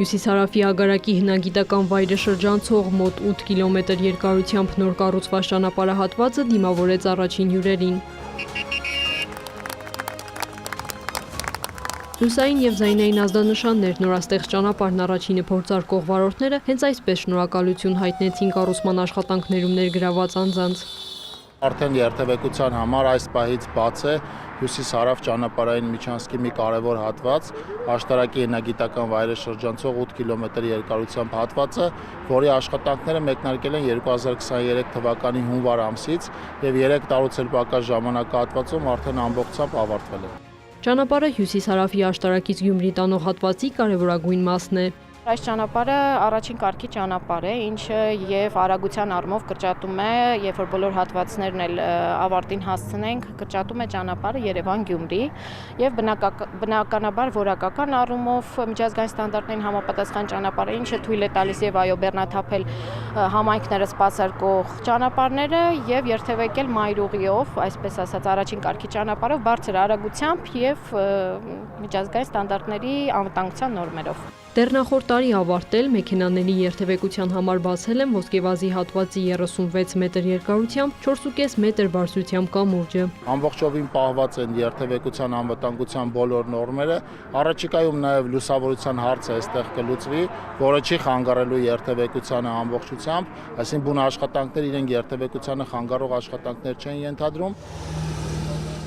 Հյուսիսարավի Ագարակի հնագիտական վայրը շրջանցող մոտ 8 կիլոմետր երկարությամբ նոր կառուցված ճանապարհահատվածը դիմավորեց առաջին հյուրերին։ Լուսային և ձայնային ազդանշաններ նորաստեղծ ճանապարհն առաջինը փորձարկող վարորդները հենց այսպես շնորհակալություն հայտնեցին կառուցման աշխատանքներում ներգրաված անձանց։ Արդեն երթևեկության համար այս պահից բաց է հյուսիս-հարավ ճանապարհային միջանցքի մի կարևոր հատված, աշտարակի հնագիտական վայրը շրջանցող 8 կիլոմետր երկարությամբ հատվածը, որի աշխատանքները մեկնարկել են 2023 թվականի հունվար ամսից և 3 տարուց էլ պակաս ժամանակահատվածում արդեն ամբողջությամբ ավարտվել է։ Ճանապարհը հյուսիս-հարավի աշտարակից Գյումրի տանող հատվածի կարևորագույն մասն է։ Այս ճանապարհը առաջին կարգի ճանապարհ է, ինչը եւ արագության առումով կրճատում է, երբ որ բոլոր հատվածներն էլ ավարտին հասցնենք, կրճատում է ճանապարհը Երևան-Գյումրի եւ բնականաբար որակական առումով միջազգային ստանդարտներին համապատասխան ճանապարհ է, ինչը թույլ է տալիս եւ այո բեռնաթափել համայնքները սպասարկող ճանապարհները եւ երթևեկել մայրուղիով, այսպես ասած, առաջին կարգի ճանապարհով բարձր արագությամբ եւ միջազգային ստանդարտների անվտանգության նորմերով։ Դեռ նախորդ տարի ավարտել մեքենաների երթևեկության համար բացել են ոսկեվազի հատվածի 36 մետր երկարությամբ 4.5 մետր բարձրությամբ կամուրջը։ Ամբողջովին պահված են երթևեկության անվտանգության բոլոր նորմերը, առաջիկայում նաև լուսավորության հարցը այստեղ կլուծվի, որը չի խանգարելու երթևեկությանը ամբողջությամբ, այսինքն բուն աշխատանքներ իրենք երթևեկությանը խանգարող աշխատանքներ չեն ենթադրում։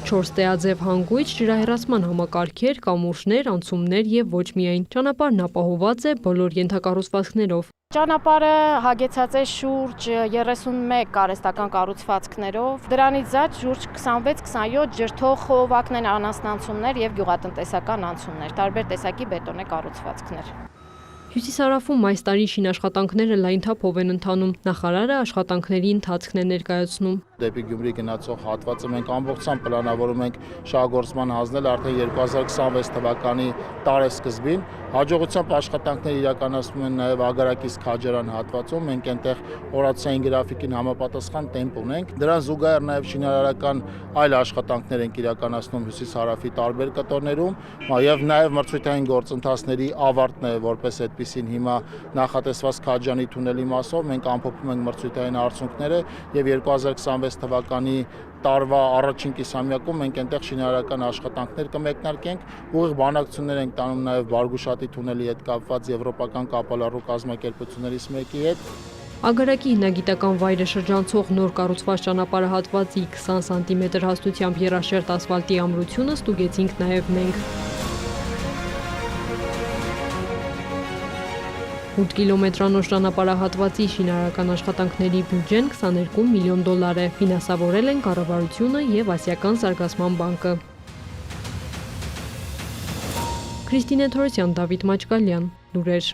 4 տեաձև հանգույց, ջրահեռացման համակարգեր, կամուրջներ, անցումներ եւ ոչ միայն։ Ճանապարհն ապահովված է բոլոր ենթակառուցվածքներով։ Ճանապարհը հագեցած է շուրջ 31 արհեստական կառուցվածքներով, դրանից զատ շուրջ 26-27 ջրթող խողովակներ, անասնանցումներ եւ գյուղատնտեսական անցումներ, տարբեր տեսակի բետոնե կառուցվածքներ։ Հյուսիսարավում այս տարի շինաշխատանքները լայն թափով են ընթանում։ Նախարարը աշխատանքների ընթացքն է ներկայացնում։ Դեպի Գյումրի գնացող հատվածը մենք ամբողջությամբ պլանավորում ենք շահգործման հանձնել արդեն 2026 թվականի տարեսկզբին։ Հաջողությամբ աշխատանքներ իրականացվում են նաև Ագարակից Քաջարան հատվածում, մենք այնտեղ օրացիային գրաֆիկին համապատասխան տեմպ ունենք։ Դրան զուգահեռ նաև շինարարական այլ աշխատանքներ ենք իրականացնում հյուսիս-հարավի տարբեր կտորներում եւ նաև մրցույթային գործընթացների ավարտն է որպես այդպիսին հիմա նախատեսված Քաջանի թունելի մասով մենք ամփոփում ենք մրցույթային արդյունքները եւ 2026 թվականի տարվա առաջին կիսամյակում մենք այնտեղ շինարարական աշխատանքներ կմեկնարկենք, ուղիղ բանակցություններ ենք տանում նաև Բարգուշատի թունելի հետ կապված եվրոպական կապալառու կազմակերպություններից մեկի հետ։ Ագարակի հնագիտական վայրը շրջանցող նոր կառուցված ճանապարհահատվածի 20 սանտիմետր հաստությամբ եռաշերտ ասֆալտի ամրությունը ստուգեցինք նաև մենք։ 8 կիլոմետրանոց ճանապարհահատվածի շինարարական աշխատանքների բյուջեն 22 միլիոն դոլար է, ֆինանսավորել են կառավարությունը և Ասիական զարգացման բանկը։ Քրիստինե Թորոսյան, Դավիթ Մաչկալյան, լուրեր։